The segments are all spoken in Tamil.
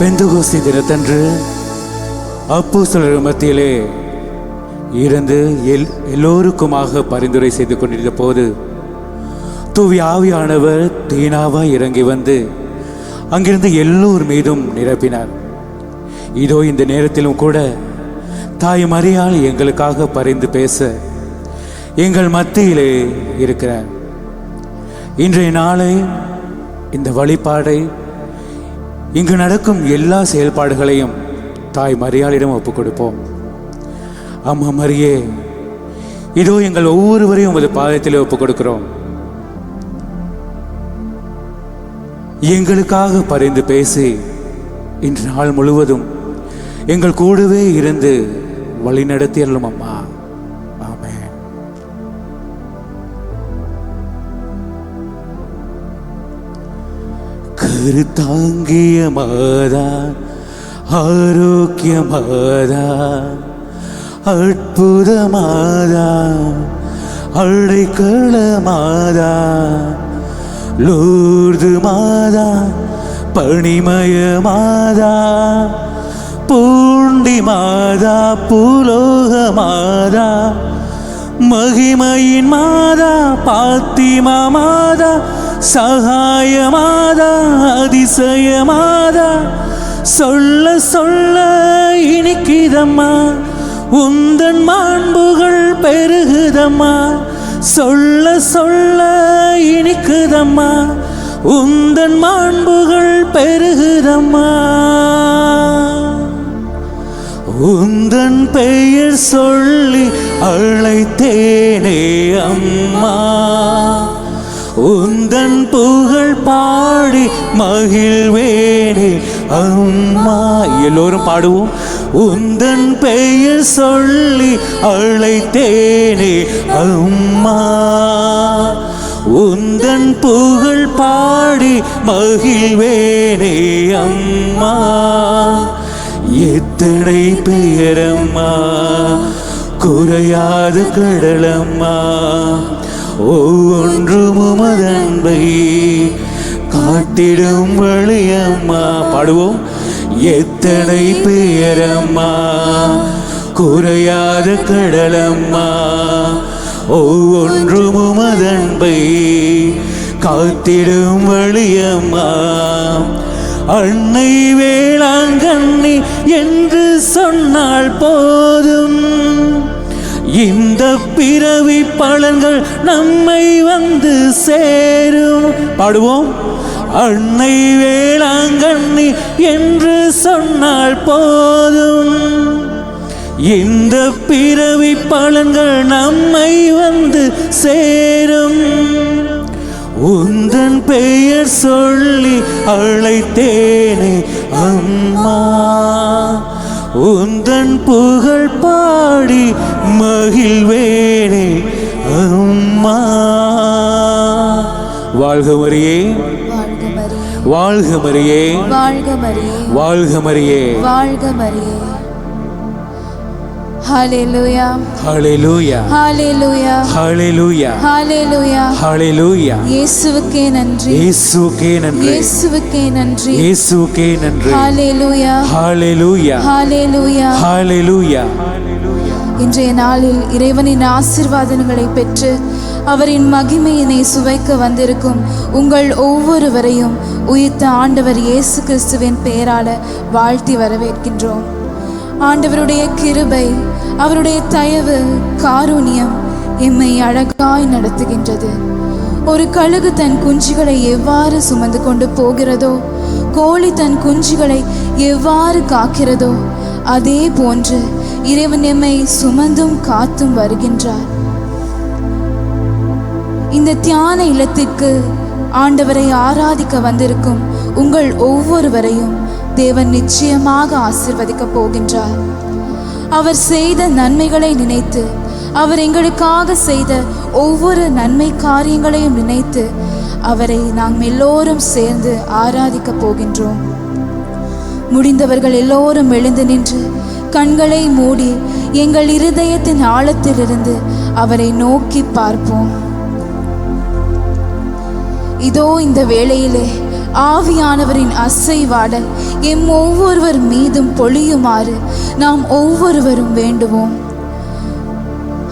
பெந்தகோஸ்து தினத்தன்று அப்போஸ்தலர் மத்தியிலே இருந்து எல்லோருக்குமாக பரிந்துரை செய்து கொண்டிருந்த போது தூய ஆவியானவர் தீனாவாய் இறங்கி வந்து அங்கிருந்து எல்லோர் மீதும் நிரப்பினார். இதோ இந்த நேரத்திலும் கூட தாய் மரியாள் எங்களுக்காக பரிந்து பேச எங்கள் மத்தியிலே இருக்கிறார். இன்றைய நாளை, இந்த வழிபாடை, இங்கு நடக்கும் எல்லா செயல்பாடுகளையும் தாய் மரியாளிடம் ஒப்புக் கொடுப்போம். அம்மா மரியே, இதோ எங்கள் ஒவ்வொருவரையும் உமது பாதத்திலே ஒப்புக் கொடுக்கிறோம். எங்களுக்காக பரிந்து பேசி இன்று நாள் முழுவதும் எங்கள் கூடவே இருந்து வழி நடத்தியறலும் அம்மா. ஆமென். கருத்தாங்கிய மாதா, ஆரோக்கிய மாதா, அற்புத மாதா, அழைக்கல மாதா, லூர்து மாதா, பணிமய மாதா, பூண்டி மாதா, பூலோக மாதா, மகிமையின் மாதா, பாத்திமா மாதா, சகாய மாதா, அதிசய மாதா, சொல்ல சொல்ல இனிக்குதம்மா, உந்தன் மாண்புகள் பெருகுதம்மா, சொல்ல சொல்ல இனிக்குதம்மா, உந்தன் மாண்புகள் பெருகுதம்மா. உந்தன் பெயர் சொல்லி அழைத்தேனே அம்மா, உந்தன் புகழ் பாடி மகிழ்வேனே அம்மா. எல்லோரும் பாடுவோம். உந்தன் பெயர் சொல்லி அழைத்தேனே அம்மா, உந்தன் புகழ் பாடி மகிழ்வேனே அம்மா. எத்தனை பெயரம்மா, குறையாத கடலம்மா, ஒவ்வொன்றும் உமதன்பை காட்டிடும் வழியம்மா. பாடுவோம். எத்தனை பெயரம்மா, குறையாத கடலம்மா, ஒவ்வொன்றும் உமதன்பை காத்திடும் வழியம்மா. அன்னை வேளாங்கண்ணி என்று சொன்னால் போதும், இந்த பிறவி பலன்கள் நம்மை வந்து சேரும். பாடுவோம். அன்னை வேளாங்கண்ணி என்று சொன்னால் போதும், இந்த பிறவி பலன்கள் நம்மை வந்து சேரும். உந்தன் பெயர் சொல்லி அழைத்தேனே அம்மா, உந்தன் புகழ் பாடி மகிழ்வேனே அம்மா. வாழ்க மரியே, வாழ்க மரியே, வாழ்க மரியே, வாழ்க மரியே, வாழ்க மரியே. ஹalleluya, ஹalleluya, ஹalleluya, ஹalleluya, ஹalleluya, ஹalleluya. இயேசுவுக்கே நன்றி, இயேசுவுக்கே நன்றி, இயேசுவுக்கே நன்றி, இயேசுவுக்கே நன்றி. ஹalleluya, ஹalleluya, ஹalleluya, ஹalleluya. இன்றைய நாளில் இறைவனின் ஆசீர்வாதங்களை பெற்று அவரின் மகிமையினை சுவைக்க வந்திருக்கும் உங்கள் ஒவ்வொருவரையும் உயிர்த்த ஆண்டவர் இயேசு கிறிஸ்துவின் பெயரால வாழ்த்தி வரவேற்கின்றோம். ஆண்டவருடைய கிருபை, அவருடைய தயவு, காருண்யம் எம்மை அழகாய் நடத்துகின்றது. ஒரு கழுகு தன் குஞ்சுகளை எவ்வாறு சுமந்து கொண்டு போகிறதோ, கோழி தன் குஞ்சுகளை எவ்வாறு காக்கிறதோ, அதே போன்று இறைவன் எம்மை சுமந்தும் காத்தும் வருகின்றார். இந்த தியான இல்லத்திற்கு ஆண்டவரை ஆராதிக்க வந்திருக்கும் உங்கள் ஒவ்வொருவரையும் தேவன் நிச்சயமாக ஆசீர்வதிக்க போகின்றார். அவர் செய்த நன்மைகளை நினைத்து, அவர் எங்களுக்காக செய்த ஒவ்வொரு நன்மை காரியங்களையும் நினைத்து அவரை நாம் எல்லோரும் சேர்ந்து ஆராதிக்க போகின்றோம். முடிந்தவர்கள் எல்லோரும் எழுந்து நின்று கண்களை மூடி எங்கள் இருதயத்தின் ஆழத்திலிருந்து அவரை நோக்கி பார்ப்போம். இதோ இந்த வேளையிலே ஆவியானவரின் அசைவாடல் எம் ஒவ்வொருவர் மீதும் பொழியுமாறு நாம் ஒவ்வொருவரும் வேண்டுவோம்.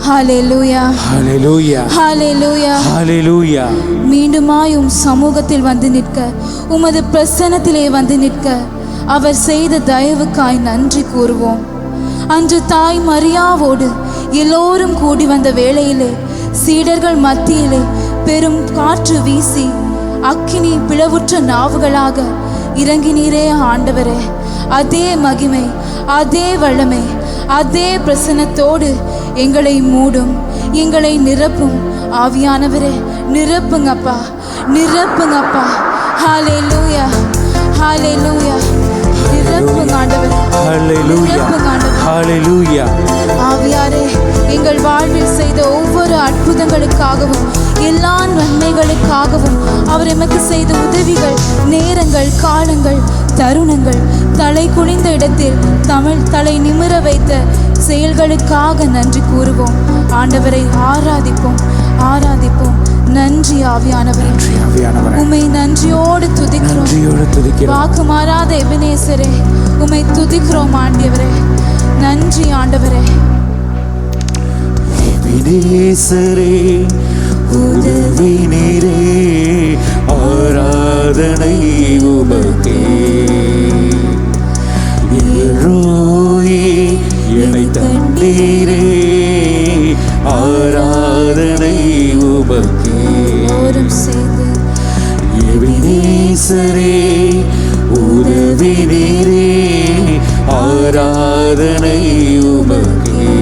ஹல்லேலூயா, ஹல்லேலூயா, ஹல்லேலூயா, ஹல்லேலூயா. மீண்டுமாய் உம் சமூகத்தில் வந்து நிற்க, உமது பிரசன்னத்திலே வந்து நிற்க அவர் செய்த தயவுக்காய் நன்றி கூறுவோம். அன்று தாய் மரியாவோடு எல்லோரும் கூடி வந்த வேளையிலே சீடர்கள் மத்தியிலே பெரும் காற்று வீசி அக்கினி பிளவுற்ற நாவுகளாக இறங்கினீரே ஆண்டவரே. அதே மகிமை, அதே வல்லமை, அதே பிரசன்னத்தோடு எங்களை மூடும், எங்களை நிரப்பும். ஆவியானவரே நிரப்புங்கப்பா, நிரப்புங்கப்பா. ஹல்லேலூயா, ஹல்லேலூயா. நிரப்புங்க ஆண்டவரே, நிரப்புங்க ஆண்டவரே. ஹல்லேலூயா. ஆவியாரே எங்கள் வாழ்வில் செய்த ஒவ்வொரு அற்புதங்களுக்காகவும் எல்லா நன்மைகளுக்காகவும் அவர் எமக்கு செய்த உதவிகள், நேரங்கள், காலங்கள், தருணங்கள், தலை குனிந்த இடத்தில் தலை நிமிர வைத்த செயல்களுக்காக நன்றி கூறுவோம். ஆண்டவரை ஆராதிப்போம், ஆராதிப்போம். நன்றி ஆவியானவரே, உம்மை நன்றியோடு துதிக்கிறோம். வாக்கு மாறாத எபினேசரே உம்மை துதிக்கிறோம் ஆண்டவரே. நன்றி ஆண்டவரே. எபினேசரே உதவி நீரே, ஆராதனை உமக்கே. எரோயே என்னை தந்தீரே, ஆராதனை உமக்கே. எபினேசரே உதவி நீரே, ஆராதனை உமக்கே.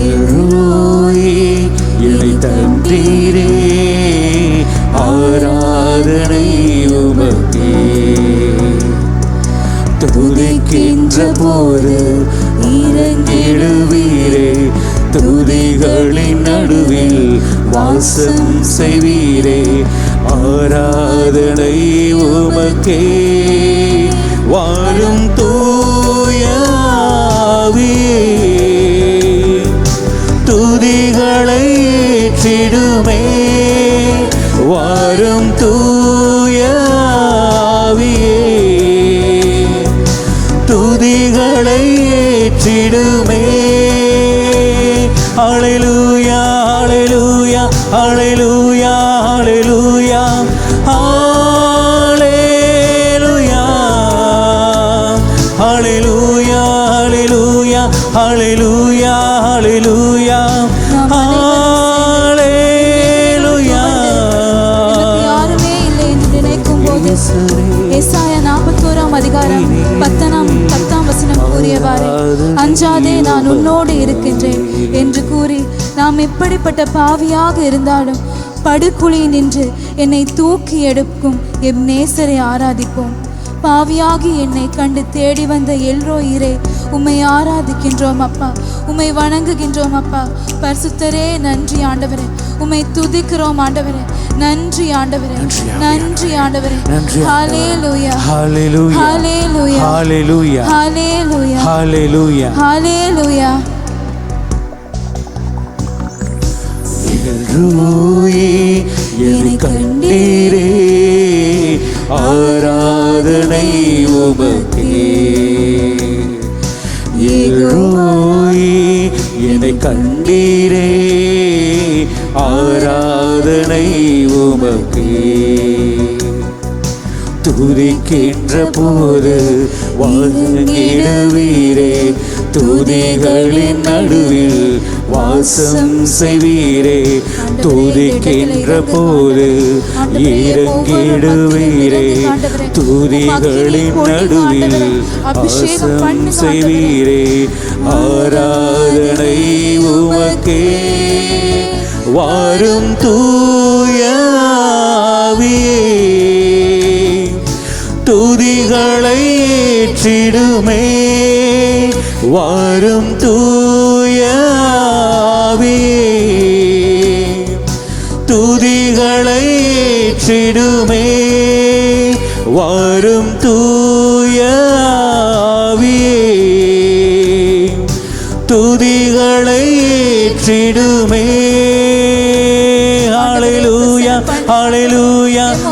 எரோயே என்னை தந்தீரே, ஆராதனை உமக்கே. துதிக்கின்ற போது இறங்கிடுவீரே, துதிகளின் நடுவில் வாசம் செய்வீரே. ஆராதனை உமக்கே. வாரும் தூய ஆவியே, துதிகளை ஏற்றிடுமே. வாரும் தூய ஆவியே, துதிகளை ஏற்றிடுமே. ஹல்லேலூயா, ஹல்லேலூயா, ஹல்லேலூயா, ஹல்லேலூயா, ஹல்லேலூயா, ஹல்லேலூயா, ஹல்லேலூயா, ஹல்லேலூயா, ஹல்லேலூயா, ஹல்லேலூயா. யாருமே இல்லை என்று நினைக்கும் போது ஏசாயா 41 அதிகாரம் 10ஆம் வசனம் கூறியவாறு, அஞ்சாதே நான் உன்னோடு இருக்கின்றேன் என்று கூறி நாம் எப்படிப்பட்ட பாவியாக இருந்தாலும் படுகுழி நின்று என்னை தூக்கி எடுக்கும் எம் நேசரை ஆராதிப்போம். பாவியாகி என்னை கண்டு தேடி வந்த எல்ரோயிரே உம்மை ஆராதிக்கின்றோம் அப்பா, உம்மை வணங்குகின்றோம் அப்பா. பரிசுத்தரே நன்றி ஆண்டவரே, உம்மை துதிக்கிறோம் ஆண்டவரே. நன்றி ஆண்டவரே, நன்றி ஆண்டவரே. ஹல்லேலூயா, ஹல்லேலூயா, ஹல்லேலூயா, ஹல்லேலூயா, ஹல்லேலூயா, ஹல்லேலூயா, ஹல்லேலூயா. எல்ரோயே என்னை கண்டீரே, ஆராதனை உமக்கே. எல்ரோயே என்னை கண்டீரே, ஆராதனை உமக்கே. துதிக்கின்ற போது வாழ்ந்திடுவீரே, துதிகளின் நடுவில் வாசம் செய்வீரே. துதிக்கின்ற போது இறங்கிடுவீரே, துதிகளின் நடுவில் வாசம் செய்வீரே. ஆராதனை உமக்கே. வாரும் தூய ஆவியே, துதிகளை ஏற்றிடுமே. வாரும் தூய ஆவியே, துதிகளை ஏற்றிடுமே. வாரும் தூய ஆவியே, துதிகளை ஏற்றிடுமே. ஹல்லேலூயா, ஹல்லேலூயா,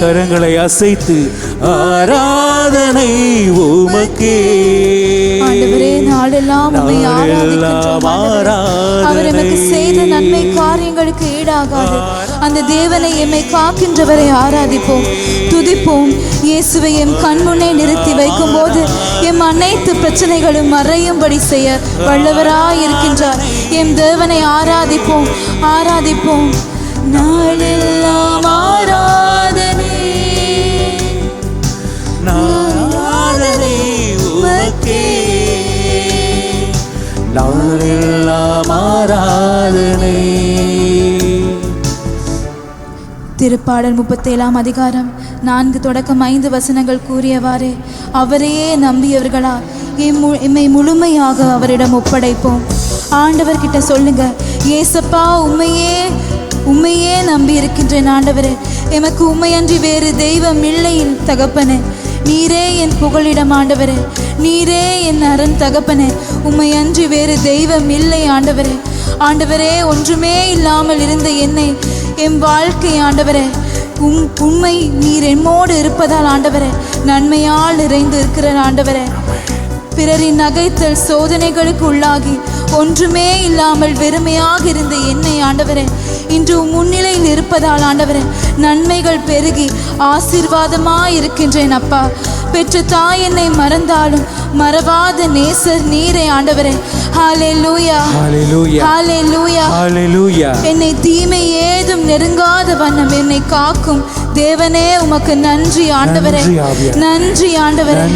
கரங்களை அசைத்து ஆராதனை உமக்கே. ஆண்டவரே, நாளெல்லாம் உம்மை ஆராதிக்கின்றோம் ஆண்டவரே. அவர் எமக்கு செய்த நன்மை காரியங்களுக்கு ஈடாகாது. அந்த தேவனை எம்மை காக்கின்றவரை ஆராதிப்போம், துதிப்போம். இயேசுவை எம் கண்முன்னே நிறுத்தி வைக்கும் போது எம் அனைத்து பிரச்சனைகளும் மறையும்படி செய்ய வல்லவராய் இருக்கின்றார். எம் தேவனை ஆராதிப்போம், ஆராதிப்போம். நாளெல்லாம் ஆராதனை, ஆராதனை உமக்கே. நாளெல்லாம் ஆராதனை. திருப்பாடல் 37 அதிகாரம் 4 தொடக்கம் 5 வசனங்கள் கூறியவாறே அவரையே நம்பியவர்களா எம்மை முழுமையாக அவரிடம் ஒப்படைப்போம். ஆண்டவர்கிட்ட சொல்லுங்க, ஏசப்பா உம்மையே நம்பி இருக்கின்றேன் ஆண்டவரே. எமக்கு உம்மையன்றி வேறு தெய்வம் இல்லை தகப்பனே. நீரே என் புகழிடம் ஆண்டவரே, நீரே என் அரண் தகப்பனே. உம்மையன்றி வேறு தெய்வம் இல்லை ஆண்டவரே. ஆண்டவரே, ஒன்றுமே இல்லாமல் இருந்த என்னை, என் வாழ்க்கை ஆண்டவரே, உண்மை நீர் எம்மோடு இருப்பதால் ஆண்டவரே, நன்மையால் நிறைந்து இருக்கிற ஆண்டவரே. பிறரின் நகைத்தல் சோதனைகளுக்கு உள்ளாகி ஒன்றுமே இல்லாமல் வெறுமையாக இருந்த என்னை ஆண்டவரே, இன்று முன்னிலையில் இருப்பதால் ஆண்டவரே, நன்மைகள் பெருகி ஆசீர்வாதமாய் இருக்கின்றேன் அப்பா. பெற்ற தாய் என்னை மறந்தாலும் மறவாத நேசர் நீரே ஆண்டவரே. ஹல்லேலூயா, ஹல்லேலூயா, ஹல்லேலூயா, ஹல்லேலூயா. என்னை தீமை ஏதும் நெருங்காத வண்ணம் என்னை காக்கும் தேவனே, உமக்கு நன்றி ஆண்டவரே, நன்றி ஆண்டவரே.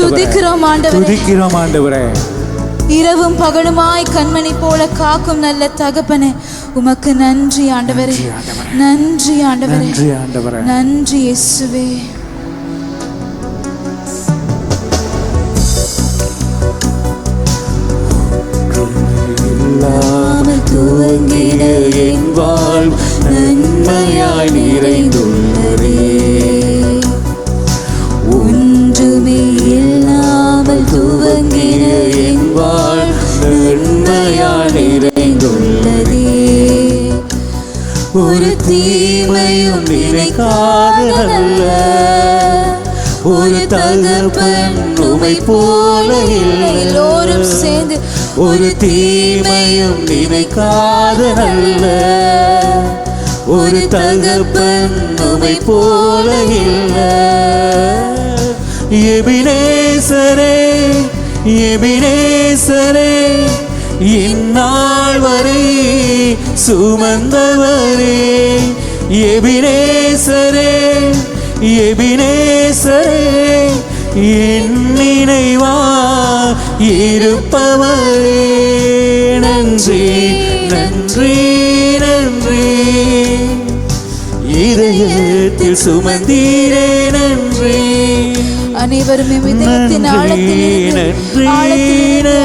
துதிக்கிறோம் ஆண்டவரே, துதிக்கிறோம் ஆண்டவரே. இரவும் பகலுமாய் கண்மணி போல காக்கும் நல்ல தகப்பனே, உமக்கு நன்றி ஆண்டவரே, நன்றி ஆண்டவரே, நன்றி ஆண்டவரே, நன்றி இயேசுவே. துவங்கிட என் வாழ் நன்மையாய் நிறைந்துள்ளதே. ஒன்றுமே இல்லாமல் துவங்கிட என் வாழ் நன்மையாய் நிறைந்துள்ளதே. ஒரு தீமையும் நினைக்காதல்ல, ஒரு தகப்பன் உம்மை போல இல்லை. எல்லோரும் சேர்ந்து ஒரு தீமையும் நினைக்காத நல்ல ஒரு தகப்பன் உம்மை போல இல்லை. எபினேசரே, எபினேசரே, இந்நாள் வரை சுமந்தவரே. எபினேசரே, எபினேசரே, என் நினைவா இருப்பவரே. நன்றி, நன்றி, நன்றி. இதயத்தில் சுமந்தீரே நன்றி. அனைவரும் இதயத்தின் ஆழத்தில்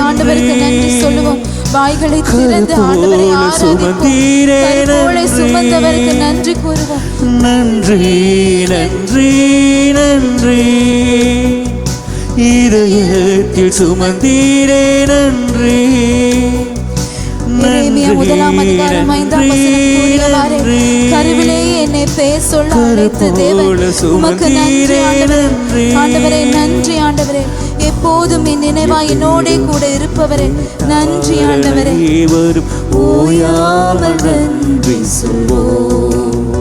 ஆண்டவருக்கு நன்றி சொல்லுவோம். வாய்களை திறந்து ஆண்டவரை ஆராதிப்போம். கற்போலை சுமந்தவருக்கு நன்றி கூறுவோம். நன்றி, நன்றி, நன்றி. இதயத்தில் சுமந்தீரே நன்றி. எரேமியா 1 அதிகாரம் 5 வசனம் கூறியவாறே, கருவிலேயே என்னை பெயர் சொல்ல அழைத்த தேவன் உமக்கு நன்றி ஆண்டவரே. ஆண்டவரே, நன்றி ஆண்டவரே. எப்போதும் என் நினைவாய் என்னோடே கூட இருப்பவரே, நன்றி ஆண்டவரே. வரும் ஓயாமல் நன்றி சொல்வோம்.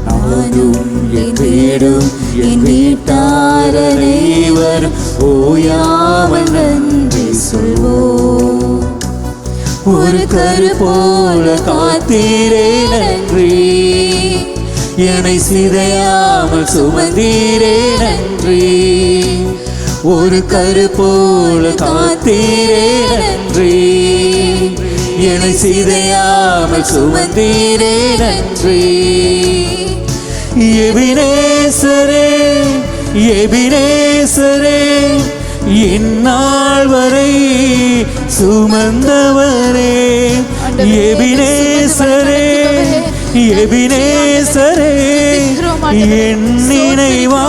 நானும் என் வீடும் என் வீட்டார் அனைவரும் ஓயாமல் நன்றி சொல்வோம். ஒரு கரு போல காத்தீரே நன்றி. என்னை சிதையாமல் சுமந்தீரே நன்றி. ஒரு கரு போல காத்தீரே நன்றி. என்னை சிதையாமல் சுமந்தீரே நன்றி. எபினேசரே, எபினேசரே, இந்நாள் வரை சுமந்தவரே. எபினேசரே, எபினேசரே, என் நினைவா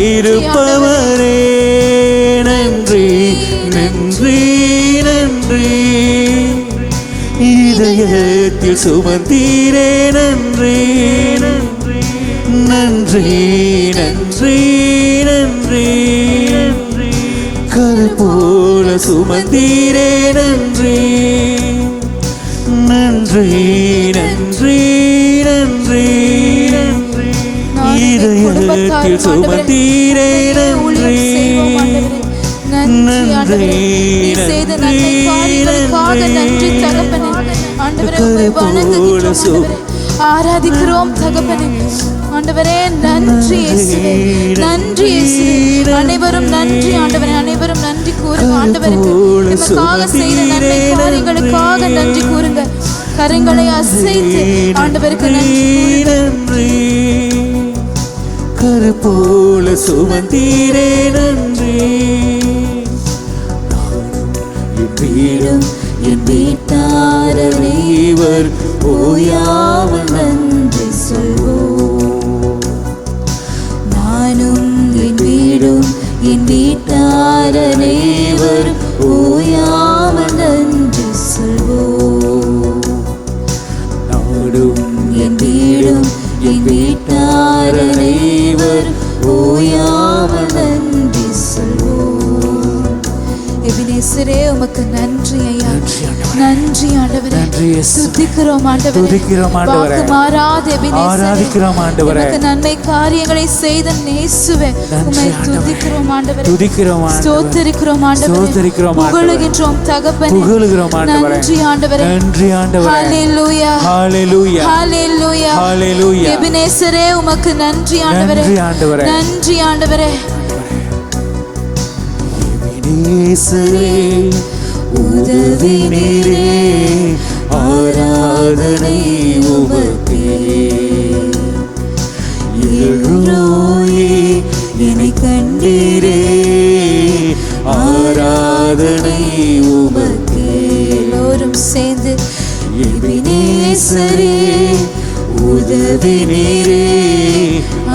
இருப்பவரே. நன்றி, நன்றி, நன்றி. இதயத்தில் சுமந்தீரே நன்றி, நன்றி. நன்றி நன்றி நன்றி கல் போல சுமந்தீரே நன்றி நன்றி நன்றி நன்றி இதயத்தில் சுமந்தீரே நன்றி நன்றி ஆராதிக்கிறோம் தகப்பனே. ஆண்டவரே நன்றி இயேசுவே, நன்றி இயேசுவே. அனைவரும் நன்றி ஆண்டவரே, அனைவரும் நன்றி கூறுங்க ஆண்டவருக்கு. நமக்காக செய்த நன்மை காரியங்களுக்காக நன்றி கூறுங்க. கரங்களை அசைத்து ஆண்டவருக்கு நன்றி. கரு போல சுமந்தீரே நன்றி. வீடும் என் வீட்டார் அனைவர் ஓயாமல் நன்றி சொல்வோம். நானும் என் வீடும் என் வீட்டார் அனைவர் ஓயாமல் நன்றி சொல்வோம். நாடும் என் வீடும் என் வீட்டார் அனைவர் ஓயாமல் நன்றி சொல்வோம். எபினேசரே உமக்கு நன்றி ஐயா, நன்றி ஆண்டவரே. துதிக்கிறோம் ஆண்டவரே, வாக்கு மாறாத எபினேசரே, ஆராதிக்கிறோம் ஆண்டவரே. உமக்கு நன்மை காரியங்களை செய்த இயேசுவே உம்மை துதிக்கிறோம் ஆண்டவரே, துதிக்கிறோம் ஆண்டவரே, ஸ்தோத்திரிக்கிறோம் ஆண்டவரே, ஸ்தோத்திரிக்கிறோம் ஆண்டவரே, புகழுகின்றோம் தகப்பனே, புகழுகிறோம் ஆண்டவரே. நன்றி ஆண்டவரே, நன்றி ஆண்டவரே. ஹalleluya ஹalleluya ஹalleluya ஹalleluya. எபினேசரே உமக்கு நன்றி ஆண்டவரே, நன்றி ஆண்டவரே, நன்றி ஆண்டவரே. எபினேசரே உதவி நீரே, ஆராதனை உமக்கே. எல்ரோயே என்னை கண்டீரே, ஆராதனை உமக்கே. எல்லோரும் சேர்ந்து எபினேசரே உதவி நீரே,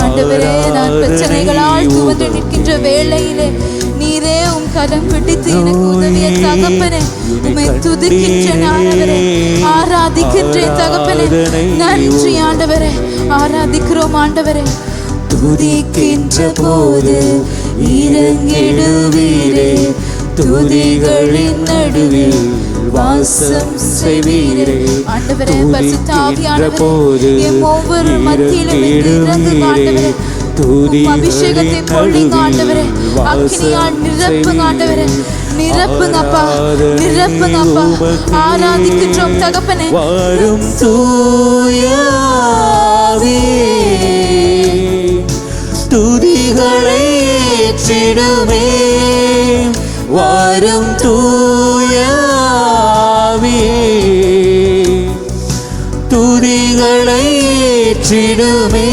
ஆண்டவரே, நான் பிரச்சனைகளால் துவண்டு நிற்கின்ற வேளையிலே நீரே உம் கரம் பிடித்து எனக்கு உதவிய தகப்பனே, உம்மை துதிக்கின்றேன் ஆண்டவரே, ஆராதிக்கின்றேன் தகப்பனே. நன்றி ஆண்டவரே, ஆராதிக்கிறோம் ஆண்டவரே. துதிக்கின்ற போது இறங்கிடுவீரே, துதிகளின் நடுவில் வாசம் செய்வீரே. ஆண்டவரே, பரிசுத்த ஆவியானவரே, எம் ஒவ்வொரு மத்தியிலும் இறங்குங்க ஆண்டவரே. அபிஷேகத்தை பொழிங்க ஆண்டவரே, அக்கினியால் நிரப்புங்க ஆண்டவரே, நிரப்புங்க அப்பா, நிரப்புங்க அப்பா. ஆராதிக்கின்றோம் தகப்பனே. வரும் தூய ஆவியே, துதிகளை ஏற்றிடுமே. வரும் தூய ஆவியே, துதிகளை ஏற்றிடுமே.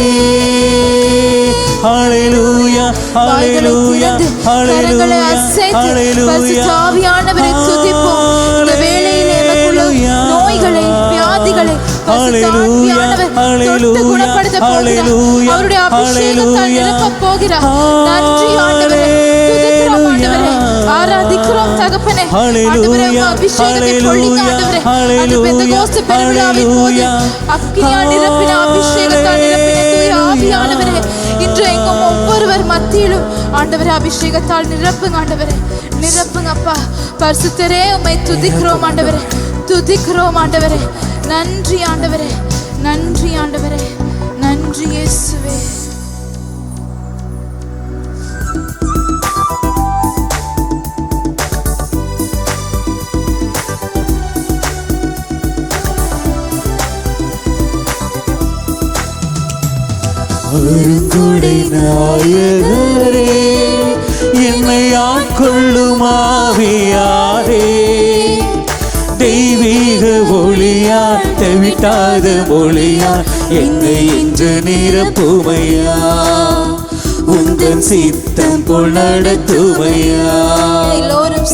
ஹalleluya ஹalleluya கரங்களை அசைத்து பரிசுத்த ஆவியானவரை துதிப்போம். இந்த வேளையிலே நமக்குள்ள நோய்களை வியாதிகளை பரிசுத்த ஆவியானவர் தொட்டு குணப்படுத்த போகிறார். அவருடைய அபிஷேகத்தால் நிரப்பப் போகிறார். நன்றி ஆண்டவரே, துதிக்கிறோம் ஆண்டவரே, ஆராதிக்கிறோம் தகப்பனே. ஆண்டவரே, உங்க அபிஷேகத்தை பொழிங்க ஆண்டவரே. அது பெந்தெகோஸ்து பெருவிழாவின் போது அக்கினியால் நிரப்பின, அபிஷேகத்தால் நிரப்பின தூய ஆவியானவரே, இன்று எங்கும் ஒவ்வொருவர் மத்தியிலும் ஆண்டவரே அபிஷேகத்தால் நிரப்புங்க ஆண்டவரே, நிரப்புங்க அப்பா. பரிசுத்தரே உம்மை துதிக்கிறோம் ஆண்டவரே, துதிக்கிறோம் ஆண்டவரே. நன்றி ஆண்டவரே, நன்றி ஆண்டவரே, நன்றி இயேசுவே. அருங்குடை நாயகரே, என்னை ஆட்கொள்ளும் ஆவியாரே, தெய்வீக ஒளியால் தெவிட்டாத மொழியால் என்னை இன்று நிரப்புமையா. உந்தன் சித்தம் போல் நடத்துமையா. எல்லோரும்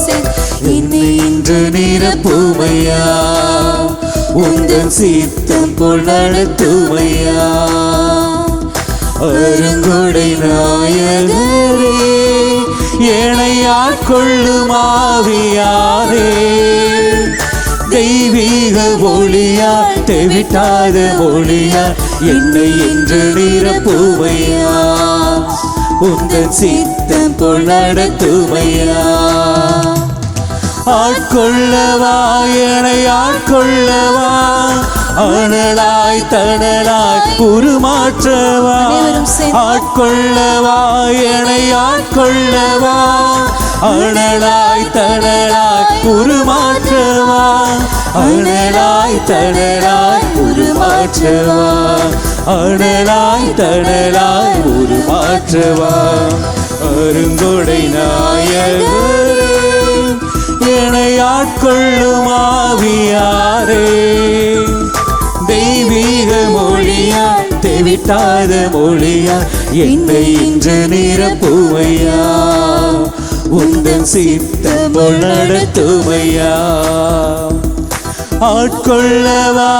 என்னை இன்று நிரப்புமையா. உந்தன் சித்தம் போல் நடத்துமையா. அருங்கொடை நாயகரே, என்னை ஆட்கொள்ளும் ஆவியாரே, தெய்வீக ஒளியா தெவிட்டாத மொழியா என்னை என்று நிரப்புமையா. உந்தன் சித்தம் போல் நடத்துமையா. ஆட்கொள்ளவா என்னை ஆட்கொள்ளவா, அனலாய் தனலாய் உருமாற்றவா. ஆட்கொள்ளவா என்னை ஆட்கொள்ளவா, அனலாய் தனலாய் உருமாற்றவா. அனலாய் தனலாய் உருமாற்றவா. அனலாய் தனலாய் உருமாற்றவா. அருங்கொடை நாயகரே, என்னை ஆட்கொள்ளும் ஆவியாரே. தெய்வீக மொழியாய் தெவிட்டாத மொழியாய் என்னை இன்று நிரப்புமையா. உந்தன் சித்தம் போல் நடத்துமையா. ஆட்கொள்ளவா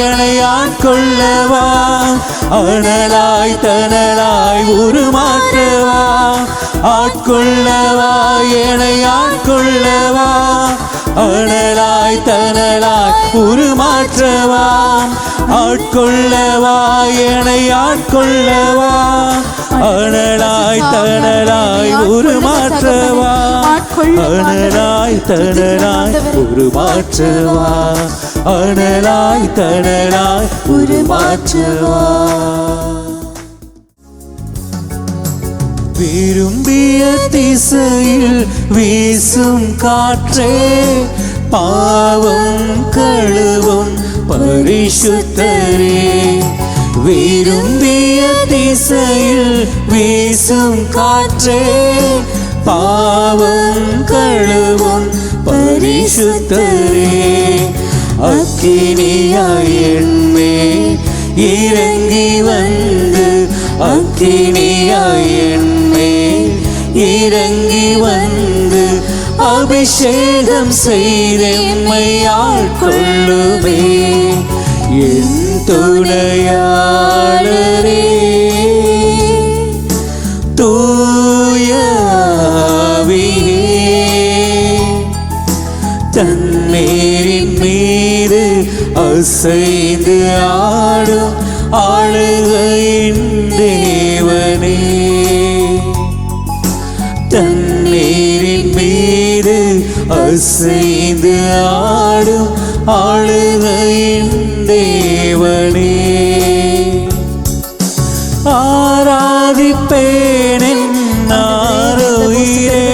என்னை ஆட்கொள்ளவா, அனலாய் தனலாய் உருமாற்றவா. ஆட்கொள்ளவா என்னை ஆட்கொள்ளவா, அனலாய் தனலாய் உருமாற்றவா. ஆட்கொள்ளவா என்னை ஆட்கொள்ளவா, அனலாய் தனலாய் உருமாற்றவா. அனலாய் தனலாய் உருமாற்றவா. அனலாய் தனலாய் உருமாற்றவா. விரும்பிய திசையில் வீசும் காற்றே, பாவம் கழுவும் பரிசுத்தரே. விரும்பிய திசையில் வீசும் காற்றே, பாவம் கழுவும் பரிசுத்தரே. அக்கினியாய் என்மேல் இறங்கி வந்து, அக்கினியாய் என்மேல் இறங்கி வந்து, அபிஷேகம் செய்தெம்மை ஆட்கொள்ளுமே. என் துணையாளரே, தூய ஆவியே, தண்ணீரின் மீது அசைந்து ஆடும் ஆளுகையின் தேவனே. தண்ணீரின் மீது அசைந்து ஆடும் ஆளுகையின் தேவனே. ஆராதிப்பேன் ஆருயிரே,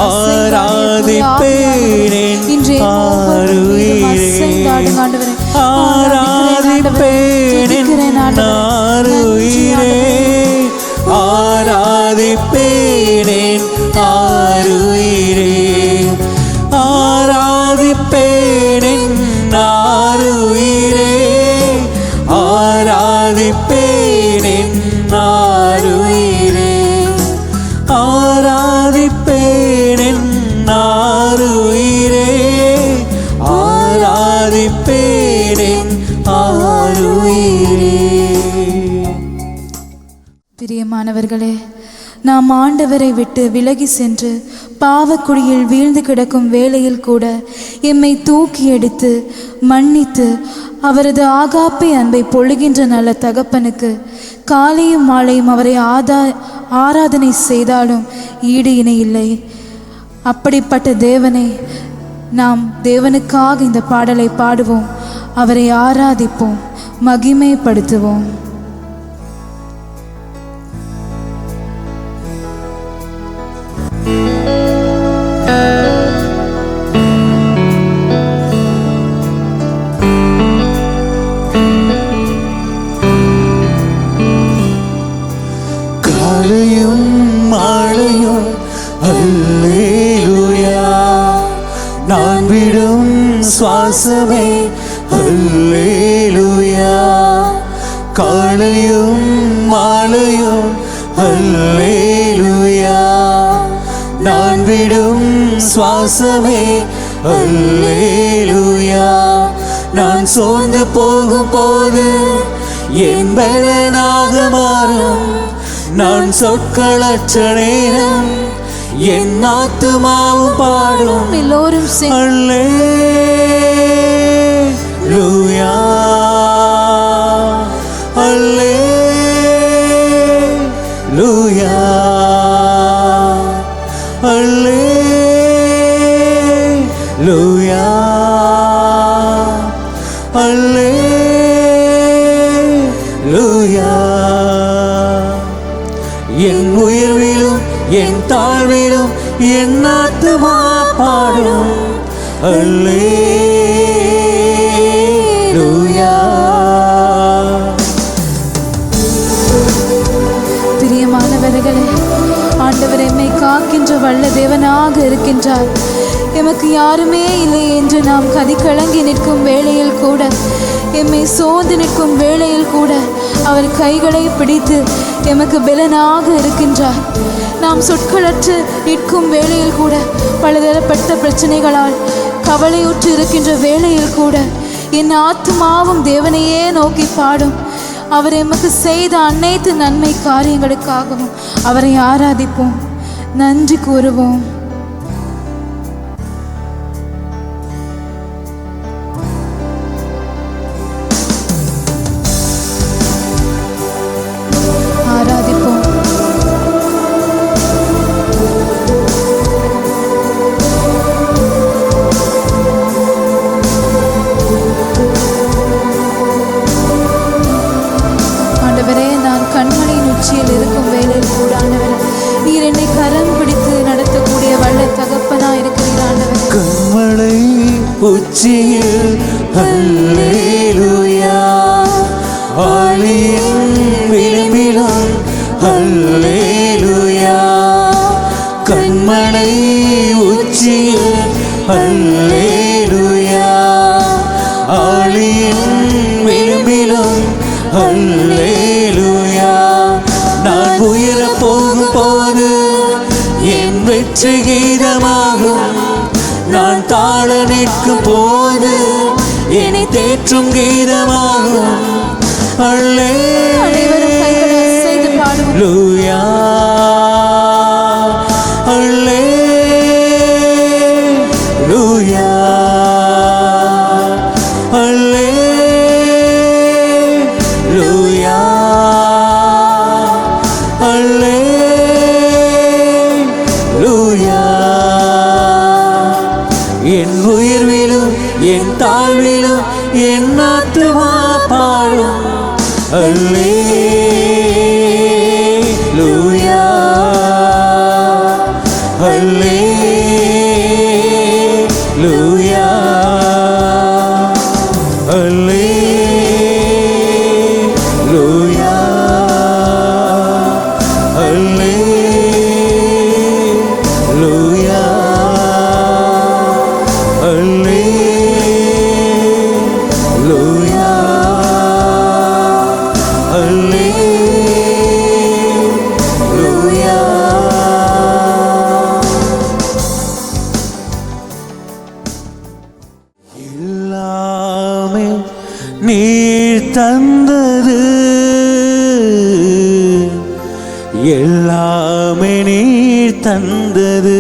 ஆராதிப்பேன் ஆருயிரே. ஆராதிப்பேன் ஆருயிரே, ஆராதிப்பேன் ஆருயிரே. ஆராதிப்பேன் ஆருயிரே, ஆராதிப்பேன் ஆருயிரே. ஆராதிப்பேன் ஆருயிரே, ஆராதிப்பேன் ஆருயிரே. பிரியமானவர்களே, நாம் ஆண்டவரை விட்டு விலகி சென்று பாவக்குழியில் வீழ்ந்து கிடக்கும் வேளையில் கூட எம்மை தூக்கி எடுத்து மன்னித்து அவரது ஆகாப்பை அன்பை பொழிகின்ற நல்ல தகப்பனுக்கு காலையும் மாலையும் அவரை ஆராதனை செய்தாலும் ஈடு இணை இல்லை. அப்படிப்பட்ட தேவனை நாம் தேவனுக்காக இந்த பாடலை பாடுவோம், அவரை ஆராதிப்போம், மகிமைப்படுத்துவோம். காலையும் மாலையும் அல்லேலூயா, நான் விடும் சுவாசமே அல்லேலூயா. காலையும் மாலையும் அல்லேலூயா, நான் விடும் சுவாசமே அல்லேலூயா. நான் சோர்ந்து போகும் போது என் பலனாக மாறும், நான் சொற்களற்ற நேரம் என் ஆத்துமாவும் பாடும். எல்லோரும் அல்லேலூயா, அல்லேலூயா. என் உயர்விலும் என் தாழ்விலும் என் ஆத்துமா பாடும் அல்லேலூயா. பிரியமானவர்களே, ஆண்டவர் எம்மை காக்கின்ற வல்ல தேவனாக இருக்கின்றார். எமக்கு யாருமே இல்லை என்று நாம் கதிகலங்கி நிற்கும் வேளையில் கூட, எம்மை சோர்ந்து நிற்கும் வேளையில் கூட அவர் கைகளை பிடித்து எமக்கு பலனாக இருக்கின்றார். நாம் சொற்களற்று நிற்கும் வேளையில் கூட, பலதரப்பட்ட பிரச்சனைகளால் கவலையுற்று இருக்கின்ற வேளையில் கூட என் ஆத்மாவும் தேவனையே நோக்கி பாடும். அவர் எமக்கு செய்த அனைத்து நன்மை காரியங்களுக்காகவும் அவரை ஆராதிப்போம், நன்றி கூறுவோம். ஆராதிப்போம். ஆண்டவரே, நான் கண்மணியின் உச்சியில் இருக்கும் வேளையில் கூட ஆண்டவரே, நீர் என்னை கரம் பிடித்து நடத்தக்கூடிய வல்ல தகப்பனா இருக்கிறீர் ஆண்டவரே. கண்மலை உச்சியில் அல்லேலூயா, ஆழியின் விளிம்பிலும் அல்லேலூயா. கண்மலை உச்சியில் அல்லேலூயா, ஆழியின் விளிம்பிலும் அல்லேலூயா. நான் உயர போகும் போது என் வெற்றி கீதமாகும், நான் தாழ நிற்கும் போது என்னை தேற்றும் கீதமாகும். அல்லேலூயா, அல்லேலூயா, அல்லேலூயா, அல்லேலூயா. என் உயர்விலும் என் தாழ்விலும் என் ஆத்துமா பாடும் அல்லேலூயா, அல்லேலூயா, அல்லேலூயா, அல்லேலூயா, அல்லேலூயா, அல்லேலூயா. எல்லாமே நீர் தந்தது, எல்லாமே நீர் தந்தது,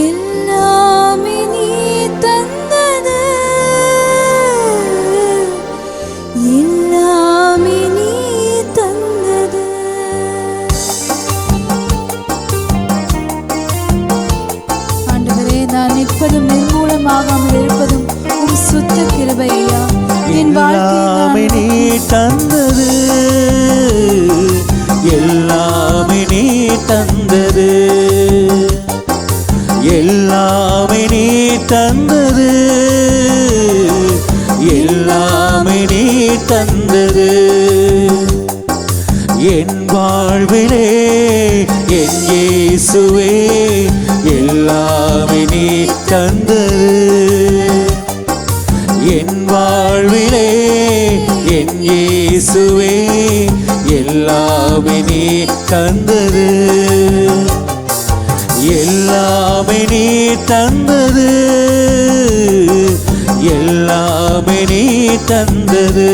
எல்லாமே நீ தந்தது, எல்லாமே நீ தந்தது. ஆண்டவரே, நான் நிற்பதும் நிர்மூலமாகாமல் இருப்பதும் உம் சுத்த கிருபை ஐயா. என் எல்லாமே வாழ்க்கை நீர் தந்தது, எல்லாமே நீர் தந்தது, எல்லாமே நீர் தந்தது, எல்லாமே நீர் தந்தது. என் வாழ்விலே என் இயேசுவே எல்லாமே நீர் தந்தது. என் வாழ்விலே என் இயேசுவே எல்லாமே நீர் தந்தது, எல்லாமே நீர் தந்தது, எல்லாமே நீர் தந்தது.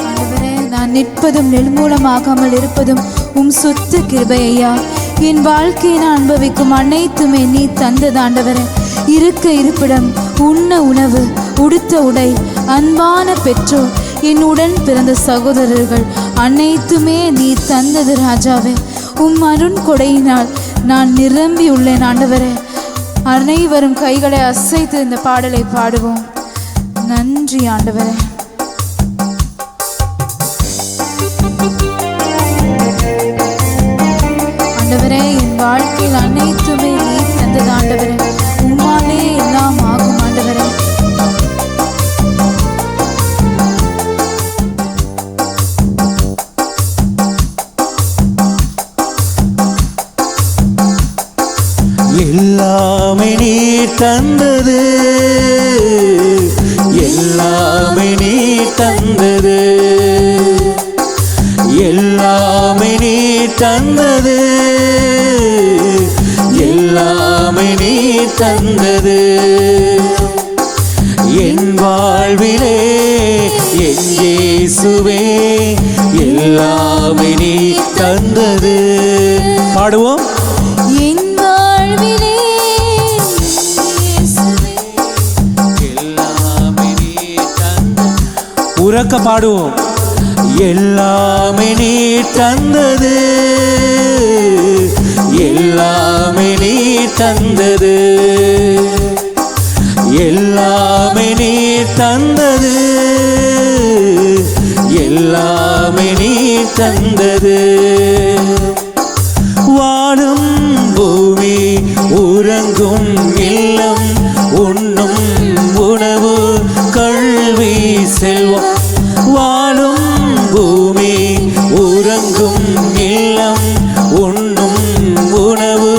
ஆண்டவரே, நான் நிற்பதும் நிர்மூலமாகாமல் இருப்பதும் உம் சொத்து கிருபை ஐயா. என் வாழ்க்கையை நான் அனுபவிக்கும் அனைத்துமே நீ தந்தது ஆண்டவரே. இருக்க இருப்பிடம், உண்ண உணவு, உடுத்த உடை, அன்பான பெற்றோர், என் உடன் பிறந்த சகோதரர்கள் அனைத்துமே நீ தந்தது ராஜாவே. உம் அருண் கொடையினால் நான் நிரம்பி உள்ளேன் ஆண்டவரே. அனைவரும் கைகளை அசைத்து இந்த பாடலை பாடுவோம். நன்றி ஆண்டவரே. ஆண்டவரே, என் வாழ்க்கையில் அனைத்துமே நீர் தந்தது ஆண்டவரே. உம்மாலே எல்லாம் ஆகும் ஆண்டவரே. எல்லாமே நீர் தந்தது, எல்லாமே நீர் தந்தது, எல்லாமே நீர் தந்தது, எல்லாமே நீர் தந்தது. என் வாழ்விலே என் இயேசுவே எல்லாமே நீர் தந்தது. பாடுவோம். உறக்க பாடுவோம். எல்லாமே நீர் தந்தது, எல்லாமே நீர் தந்தது, எல்லாமே நீர் தந்தது, எல்லாமே நீர் தந்தது. வானம் பூமி உறங்கும் இல்லம் உண்ணும் உணவு கல்வி செல்வம். வாழும் பூமி உறங்கும் இல்லம் உண்ணும் உணவு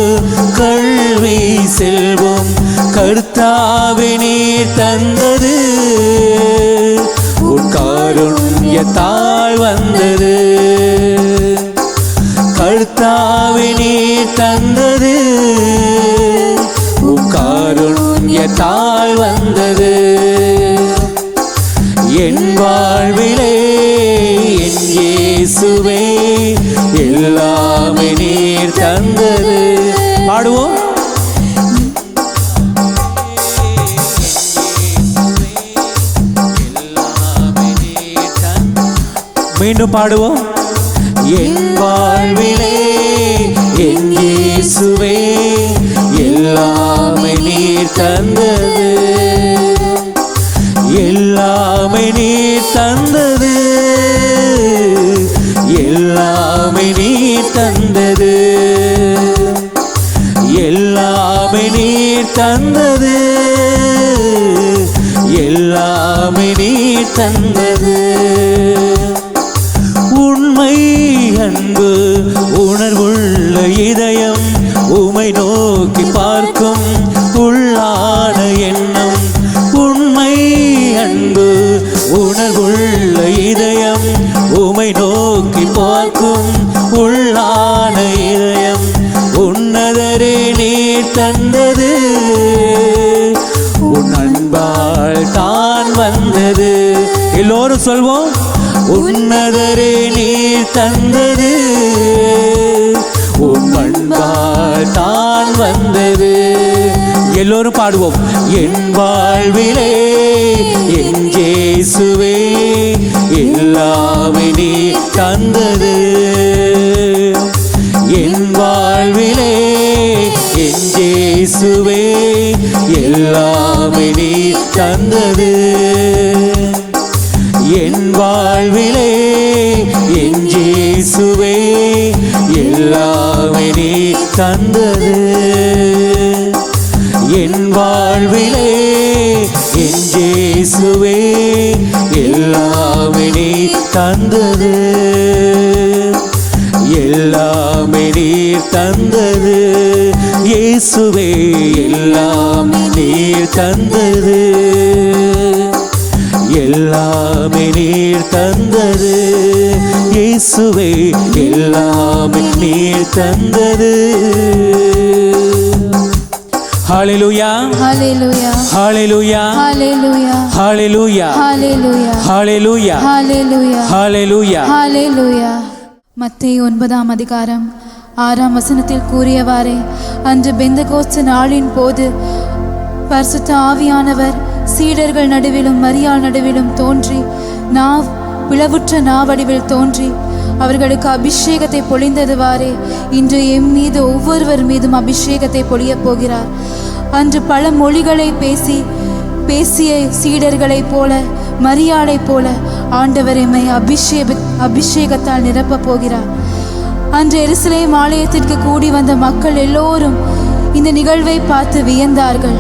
கல்வி செல்வம் கர்த்தாவே நீர் தந்தது. உன் காருண்யத்தால் வந்தது. கர்த்தாவே நீர் தந்தது. உன் காருண்யத்தால் வந்தது. என் வாழ்விலே என் இயேசுவே எல்லாமே நீர் தந்தது. பாடுவோம். மீண்டும் பாடுவோம். என் வாழ்விலே என் இயேசுவே எல்லாமே நீர் தந்தது. எல்லாமே நீர் தந்தது. எல்லாமே நீர் தந்தது. எல்லாமே நீர் தந்தது. எல்லாமே நீர் தந்தது. உண்மை அன்பு உணர்வுள்ள இதயம் உமை நோக்கி பார்க்கும் உள்ளான எண்ணம். உண்மை அன்பு உணர்வுள்ள இதயம் உமை நோக்கி பார்க்கும் உள்ளான இதயம் உன்னதரே நீர் தந்தது. உன் அன்பால் தான் வந்தது. எல்லோரும் சொல்வோம். உன்னதரே நீர் தந்தது. உன் அன்பால் தான் வந்தது. எல்லோரும் பாடுவோம். என் வாழ்விலே என் இயேசுவே எல்லாமே நீர் தந்தது. என் வாழ்விலே என் இயேசுவே எல்லாமே நீர் தந்தது. என் வாழ்விலே என் இயேசுவே எல்லாமே நீர் தந்தது. என் வாழ்விலே என் இயேசுவே எல்லாமே நீர் தந்தது. எல்லாமே நீர் தந்தது. இயேசுவே எல்லாமே நீர் தந்தது. எல்லாமே நீர் தந்தது. இயேசுவே எல்லாமே நீர் தந்தது. ஹalleluya ஹalleluya ஹalleluya ஹalleluya ஹalleluya ஹalleluya ஹalleluya ஹalleluya ஹalleluya ஹalleluya. மத்தேயு 9ஆம் அதிகாரம் 6ஆம் வசனத்தில் கூறியவாறே அன்று பெந்தகோஸ்து நாளின் போது பரிசுத்த ஆவியானவர் சீடர்கள் நடுவிலும் மரியாள் நடுவிலும் தோன்றி பிளவுற்ற நாவடிவில் தோன்றி அவர்களுக்கு அபிஷேகத்தை பொழிந்ததுவாறே இன்று எம் மீது ஒவ்வொருவர் மீதும் அபிஷேகத்தை பொழியப் போகிறார். அன்று பல மொழிகளை பேசி பேசிய சீடர்களைப் போல, மரியாளைப் போல ஆண்டவர் எம்மை அபிஷேகத்தால் நிரப்ப போகிறார். அன்று எருசலேம் ஆலயத்திற்கு கூடி வந்த மக்கள் எல்லோரும் இந்த நிகழ்வை பார்த்து வியந்தார்கள்.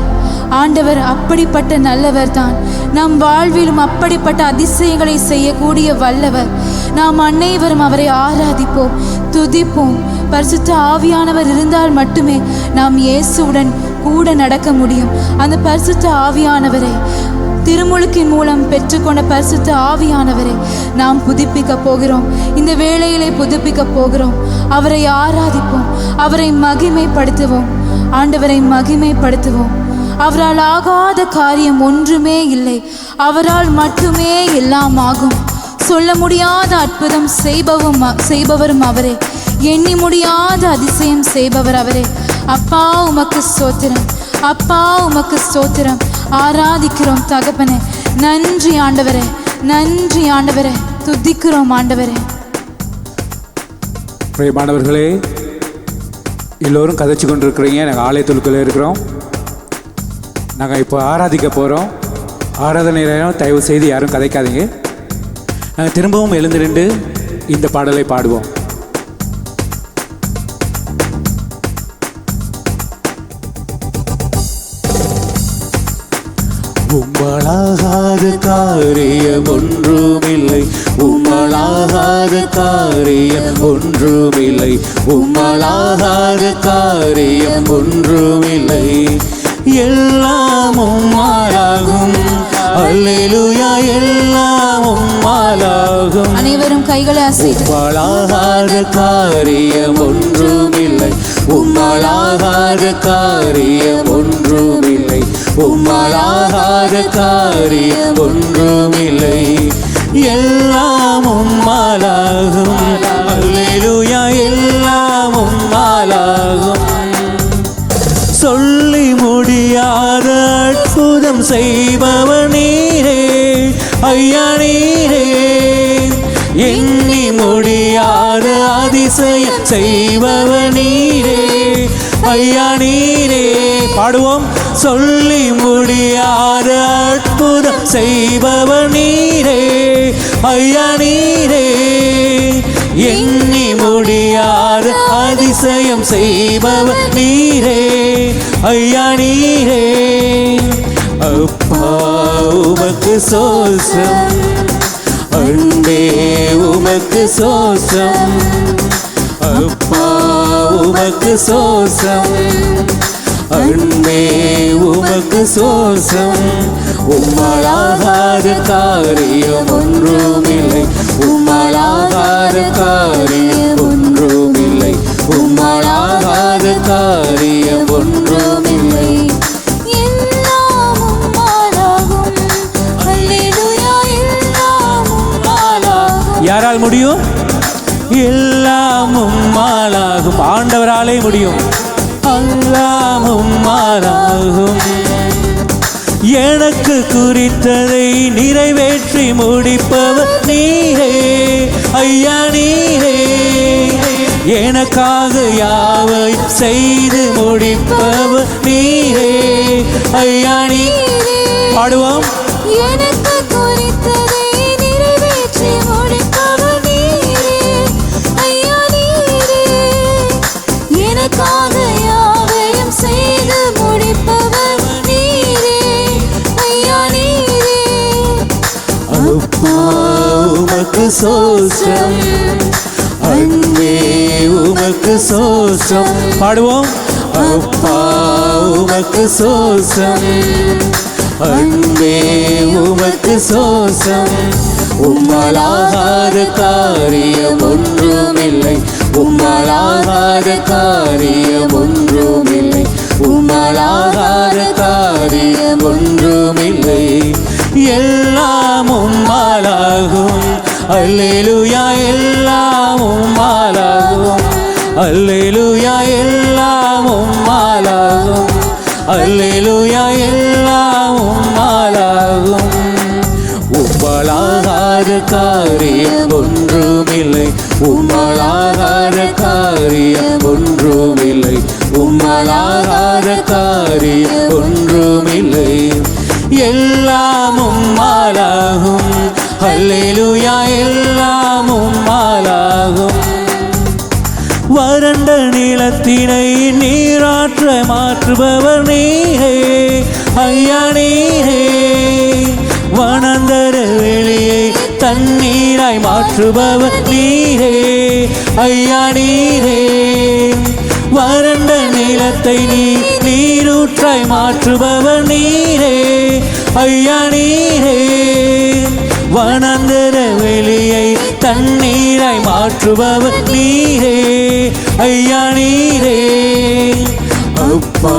ஆண்டவர் அப்படிப்பட்ட நல்லவர் தான். நம் வாழ்விலும் அப்படிப்பட்ட அதிசயங்களை செய்யக்கூடிய வல்லவர். நாம் அனைவரும் அவரை ஆராதிப்போம், துதிப்போம். பரிசுத்த ஆவியானவர் இருந்தால் மட்டுமே நாம் இயேசுவுடன் கூட நடக்க முடியும். அந்த பரிசுத்த ஆவியானவரை, திருமுழுக்கின் மூலம் பெற்றுக்கொண்ட பரிசுத்த ஆவியானவரை நாம் புதுப்பிக்க போகிறோம். இந்த வேளையிலே புதுப்பிக்க போகிறோம். அவரை ஆராதிப்போம், அவரை மகிமைப்படுத்துவோம், ஆண்டவரை மகிமைப்படுத்துவோம். அவரால் ஆகாத காரியம் ஒன்றுமே இல்லை. அவரால் மட்டுமே எல்லாம் ஆகும். சொல்ல முடியாத அற்புதம் செய்பவரும் அவரே. எண்ணி முடியாத அதிசயம் செய்பவர் அவரே. அப்பா உமக்கு ஸ்தோத்திரம், அப்பா உமக்கு ஸ்தோத்திரம். ஆராதிக்கிறோம் தகப்பனே. நன்றி ஆண்டவரே, நன்றி ஆண்டவரே. துதிக்கிறோம் ஆண்டவரே. பிரியமானவர்களே, எல்லோரும் கதைச்சு கொண்டிருக்கிறீங்க. நாங்கள் ஆலயத்துக்குள்ளே இருக்கிறோம். நாங்கள் இப்போ ஆராதிக்க போகிறோம். ஆராதனை நேரம் தயவு செய்து யாரும் கதைக்காதீங்க. நாங்கள் திரும்பவும் எழுந்திருந்து இந்த பாடலை பாடுவோம். உம்மளாகாத காரியம் ஒன்றுமில்லை, உம்மளாகாத காரியம் ஒன்றுமில்லை, உம்மளாகாத காரியம் ஒன்றுமில்லை. எல்லாம் உம்மாலாகும். அல்லேலூயா, எல்லாம் உம்மாலாகும். அனைவரும் கைகளை அசைத்து. உம்மாலாகாத காரியம் ஒன்றுமில்லை, உம்மாலாகாத காரியம் ஒன்றுமில்லை, உம்மாலாகாத காரியம் ஒன்றுமில்லை. எல்லாம் உம்மாலாகும். அல்லேலூயா, எல்லாம் உம்மாலாகும். சொல்லி முடியாத அற்புதம் செய்பவர் நீரே ஐயா, நீரே. எண்ணி முடியாத அதிசயம் செய்பவர் நீரே ஐயா, நீரே. பாடுவோம். சொல்லி முடியாத அற்புதம் செய்பவர் நீரே ஐயா, நீரே. எண்ணி முடியாத அதிசயம் செய்பவர் நீரே ஐயா, நீரே. அப்பா உமக்கு சோசம், அன்பே உமக்கு சோசம், அப்பா உமக்கு சோசம், அன்பே உமக்கு சோசம். உம்மளாகாத காரியம் ஒன்றுமில்லை, உம்மளாகாத காரியம் ஒன்றுமில்லை, உம்மளாகாத காரியம் ஒன்றுமில்லை. எல்லாம் உம்மாலாகும். அல்லேலூயா, எல்லாம் உம்மாலாகும். யாரால் முடியும்? எல்லாம் உம்மாலாகும். ஆண்டவராலே முடியும். எல்லாம் உம்மாலாகும். எனக்கு குறித்ததை நிறைவேற்றி முடிப்பவர் நீரே ஐயா, நீரே. எனக்காக யாவை செய்து முடிப்பவர் நீரே ஐயா, நீரே. பாடுவோம். எனக்கு குறித்ததை நிறைவேற்றி முடிப்பவர் நீரே ஐயா, நீரே. எனக்காக யாவையும் செய்து முடிப்பவர் நீரே ஐயா, நீரே. அப்பா உமக்கு சோசம், அன்பே உமக்கு சோசம். பாடுவோம். அப்பா உமக்கு சோசம், அன்பே உமக்கு சோசம். உம்மளாகாத காரியம் ஒன்றுமில்லை, உம்மளாகாத காரியம் ஒன்றுமில்லை, உம்மளாகாத காரியம் ஒன்றுமில்லை. எல்லாம் உம்மாலாகும். அல்லேலூயா, எல்லாம் உம்மாலாகும். அல்லேலூயா, எல்லாம் உம்மாலாகும். அல்லேலூயா, எல்லாம் உம்மாலாகும். உம்மளாகாத காரியம் ஒன்றுமில்லை, உம்மளாகாத காரியம் ஒன்றுமில்லை, உம்மளாகாத காரியம் ஒன்றுமில்லை. எல்லாம் உம்மாலாகும். அல்லேலூயா எல்லாம் உம்மாலாகும். வறண்ட நிலத்தினை நீராற்ற மாற்றுபவர் நீரே ஐயா நீரே. வனாந்தர வெளியை தண்ணீராய் மாற்றுபவர் நீரே ஐயா நீரே. வறண்ட நிலத்தை நீரூற்றாய் மாற்றுபவர் நீரே ஐயா நீரே. வனாந்தர வெளியை தண்ணீராய் மாற்றுபவர் நீரே ஐயா நீரே. அப்பா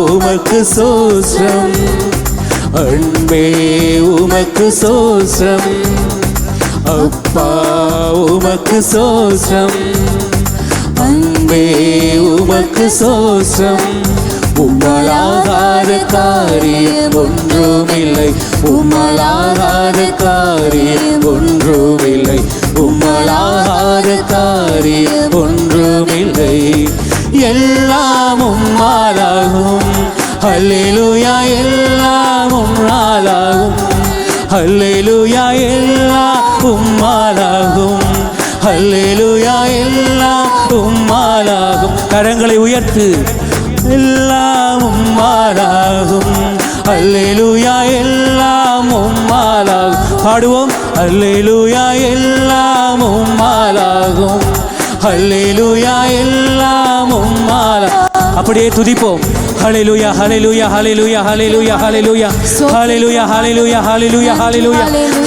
உமக்கு சோஸ்ரம், அன்பே உமக்கு சோஸ்ரம். அப்பா உமக்கு சோஸ்ரம், அன்பே உமக்கு சோஸ்ரம். உம்மலாகாத காரியம் ஒன்றுமில்லை, உம்மலாகாத காரியம் ஒன்றுமில்லை, உம்மலாகாத காரியம் ஒன்றுமில்லை. எல்லாம் உம்மாலாகும். அல்லேலூயா எல்லாம் உம்மாலாகும். அல்லேலூயா எல்லாம் உம்மாலாகும். அல்லேலூயா எல்லாம் உம்மாலாகும். கரங்களை உயர்த்து. எல்லாம் உம்மாலாகும். அல்லேலூயா எல்லாம் உம்மாலாகும். பாடுவோம். அல்லேலூயா எல்லாம் உம்மாலாகும். அல்லேலூயா எல்லாம் உம்மாலாகும். அப்படியே துதிப்போம். ஹல்லேலூயா ஹல்லேலூயா ஹல்லேலூயா ஹல்லேலூயா ஹல்லேலூயா ஹல்லேலூயா ஹல்லேலூயா ஹல்லேலூயா ஹல்லேலூயா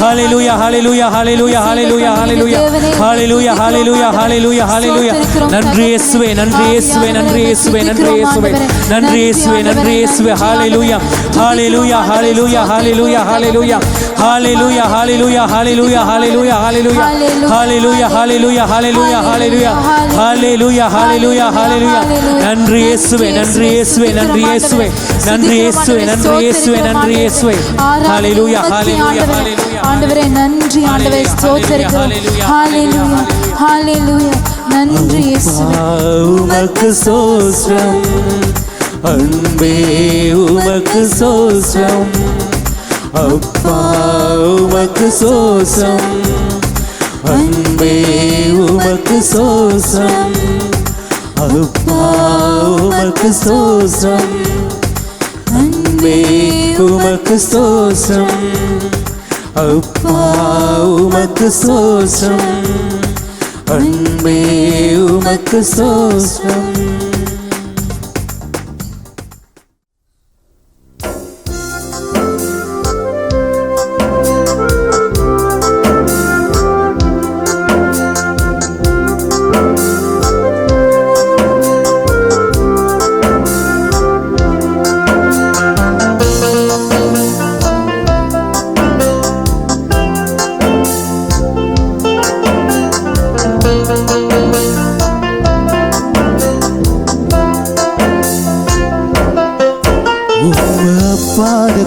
ஹல்லேலூயா ஹல்லேலூயா ஹல்லேலூயா ஹல்லேலூயா ஹல்லேலூயா ஹல்லேலூயா ஹல்லேலூயா ஹல்லேலூயா ஹல்லேலூயா. நன்றி இயேசுவே, நன்றி இயேசுவே, நன்றி இயேசுவே, நன்றி இயேசுவே, நன்றி இயேசுவே, நன்றி இயேசுவே. ஹல்லேலூயா ஹல்லேலூயா ஹல்லேலூயா ஹல்லேலூயா ஹல்லேலூயா ஹல்லேலூயா ஹல்லேலூயா ஹல்லேலூயா ஹல்லேலூயா ஹல்லேலூயா ஹல்லேலூயா ஹல்லேலூயா ஹல்லேலூயா ஹல்லேலூயா ஹல்லேலூயா ஹல்லேலூயா ஹல்லேலூயா. நன்றி இயேசுவே, நன்றி இயேசுவே, நன்றி இயேசுவே, நன்றி இயேசுவே, நன்றி இயேசுவே, நன்றி இயேசுவே. ஹல்லேலூயா ஹல்லேலூயா ஹல்லேலூயா. ஆண்டவரே நன்றி, ஆண்டவரே ஸ்தோத்திரிக்கிறோம். ஹல்லேலூயா ஹல்லேலூயா. நன்றி இயேசுவே. உமக்கு ஸ்தோத்திரம், அன்பே உமக்கு ஸ்தோத்திரம். அப்பா உமக்கு ஸ்தோத்திரம், அன்பே உமக்கு ஸ்தோத்திரம். அப்பா உமக்கு ஸ்தோத்திரம், அன்பே உமக்கு ஸ்தோத்திரம். அப்பா உமக்கு ஸ்தோத்திரம், அன்பே உமக்கு ஸ்தோத்திரம்.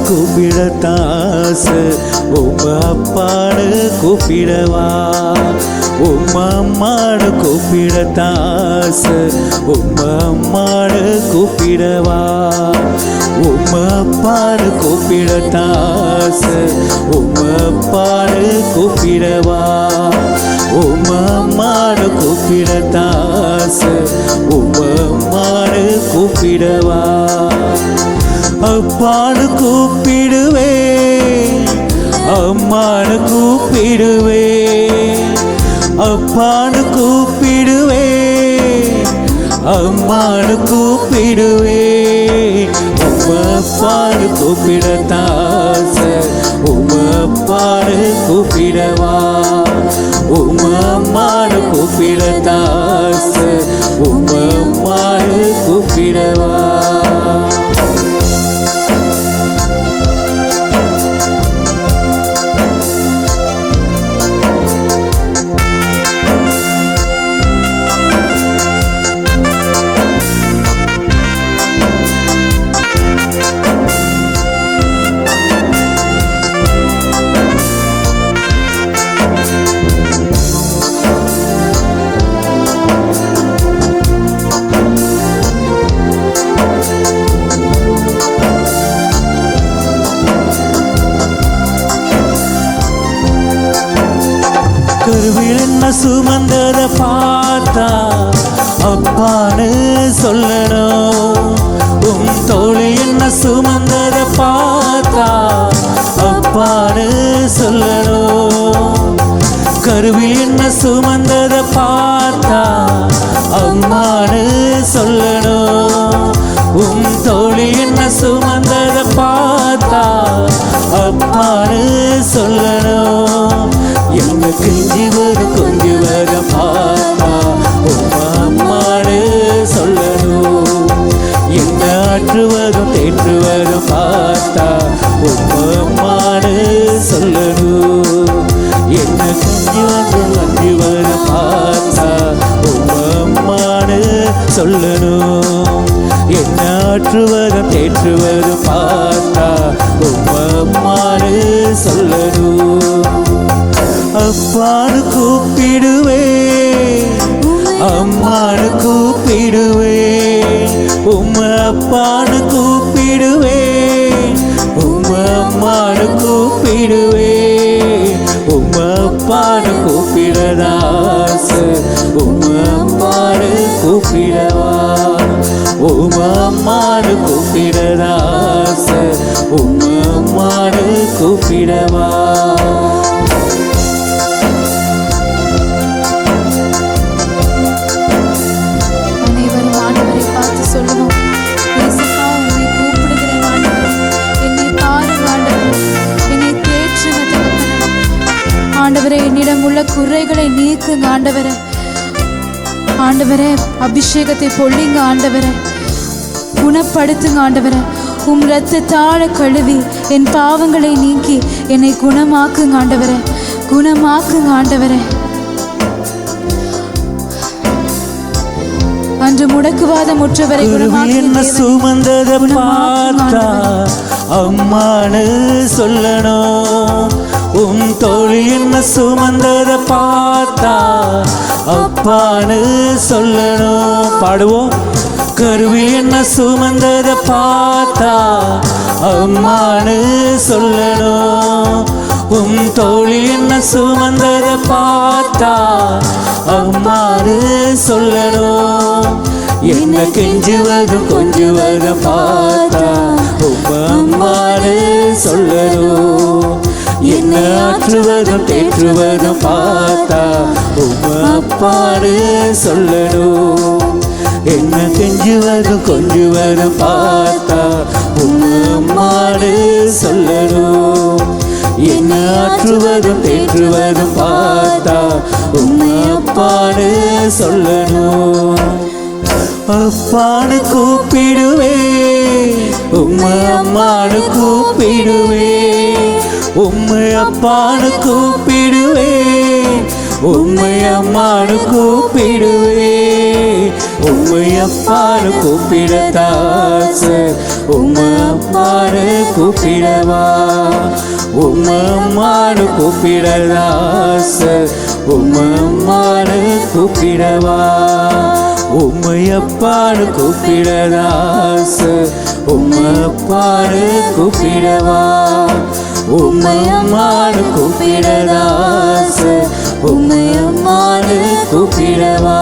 கூப்பிடத்தாசு உம்ம அப்பாடு கூப்பிடவா, உம்ம அம்மாடு கூப்பிடத்தாசு உம்ம அம்மாடு கூப்பிடவா, உம்ம அப்பாடு கூப்பிடத்தாசு உம்ம அப்பாடு கூப்பிடவா, உம்ம அம்மாடு கூப்பிடத்தாசு உம்ம அம்மாடு கூப்பிடவா. அப்பாடு கூப்பிடுவே, அம்மாடு கூப்பிடுவே, அப்பாடு கூப்பிடுவே, அம்மாடு கூப்பிடுவே. உம்ம அப்பாடு கூப்பிடத்தாச உம்ம அப்பாடு கூப்பிடவா, உம்ம அம்மாடு கூப்பிடத்தாச உம்ம அம்மாடு கூப்பிடவா. கருவில் என்ன சுமந்தத பார்த்தா அப்பான்னு சொல்லணும். உன் தோழி என்ன சுமந்தத பார்த்தா அப்பான்னு சொல்லணும். கருவில் என்ன சுமந்தத பார்த்தா அம்மான்னு சொல்லணும். உன் தோழி என்ன சுமந்தத பார்த்தா அப்பான்னு சொல்லணும். என்ன கெஞ்சி வரும் கொஞ்சி வர பார்த்தா உம்மா அம்மான்னு சொல்லணும். என்ன ஆற்றுவதும் தேற்றுவதும் பார்த்தா உம்மா அம்மான்னு சொல்லணும். என்ன கெஞ்சி வர பார்த்தா உம்மா அம்மான்னு சொல்லணும். என்ன ஆற்றுவதும் தேற்றுவதும் பார்த்தா உம்மா அம்மான்னு சொல்லணும். அப்பான்னு கூப்பிடுவே அம்மான்னு கூப்பிடுவே உம்மா அப்பான்னு கூப்பிடுவே உம்மா அம்மான்னு கூப்பிடுவே உம்மா அப்பான்னு கூப்பிடதாச உம்மா அம்மான்னு கூப்பிடவா உம்மா அம்மான்னு கூப்பிடதாச உம்மா அம்மான்னு கூப்பிடவா. சொல்லணும், இயேசுப்பா உம்மை கூப்பிடுகிறேன் ஆண்டவரே, என்னை பாருங்க ஆண்டவரே, என்னை தேற்றுங்க தகப்பனே. ஆண்டவரே என்னிடம் உள்ள குறைகளை நீக்குங்க ஆண்டவரே. ஆண்டவரே அபிஷேகத்தை பொழிங்க ஆண்டவரே, குணப்படுத்துங்க ஆண்டவரே. உம் இரத்தத்தாழ கழுவி என் பாவங்களை நீக்கி என்னை குணமாக்குங்க ஆண்டவரே, குணமாக்குங்க ஆண்டவரே. அன்று முடக்குவாதம் முற்றவரை என்ன சுமந்தத பார்த்தா அம்மான்னு சொல்லணும். உன் தோழி என்ன சுமந்தத பார்த்தா அப்பான்னு சொல்லணும். பாடுவோம். கருவில் என்ன சுமந்தத பார்த்தா அம்மான்னு சொல்லணும். உன் தோழி என்ன சுமந்தத பார்த்தா அம்மான்னு சொல்லணும். என்ன கெஞ்சுவதும் கொஞ்சுவதும் பார்த்தா உம்மா அம்மான்னு சொல்லணும். என்ன ஆற்றுவதும் தேற்றுவதும் பார்த்தா உம்மா அப்பான்னு சொல்லணும். என்ன கெஞ்சுவதும் கொஞ்சுவதும் பார்த்தா உம்மா அம்மான்னு சொல்லணும். என்ன ஆற்றுவதும் தேற்றுவதும் பார்த்தா உம்மை அப்பான்னு சொல்லணும். அப்பான்னு கூப்பிடுவே உம்மை அம்மான்னு கூப்பிடுவே உம்மை அப்பான்னு கூப்பிடுவே உம்மை அம்மான்னு கூப்பிடுவே உம்மை அப்பான்னு கூப்பிடத்தாச உம்மை அம்மான்னு கூப்பிடவா உம்மை அம்மான்னு கூப்பிடதாச உம்மை அம்மான்னு கூப்பிடவா உம்மை அப்பான்னு கூப்பிடதாச உம்மை அப்பான்னு கூப்பிடவா உம்மை அம்மான்னு கூப்பிடதாச உம்மை அம்மான்னு கூப்பிடவா.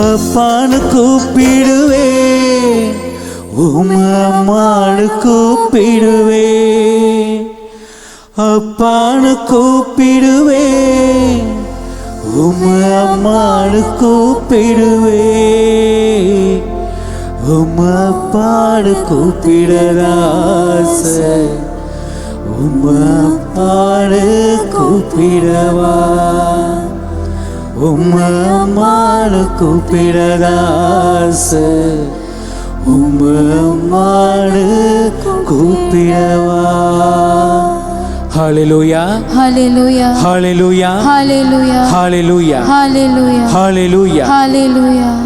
அப்பான்னு கூப்பிடுவே உம்மை அம்மான்னு கூப்பிடுவே அப்பான்னு கூப்பிடுவே உம்மை அம்மான்னு கூப்பிடுவே உம்மை அப்பான்னு கூப்பிடதாச உம்மை அப்பான்னு கூப்பிடவா உம்மை அம்மான்னு கூப்பிடதாச உம்மை அம்மான்னு கூப்பிடவா. Hallelujah. Hallelujah. Hallelujah. Hallelujah. Hallelujah. Hallelujah. Hallelujah. Hallelujah.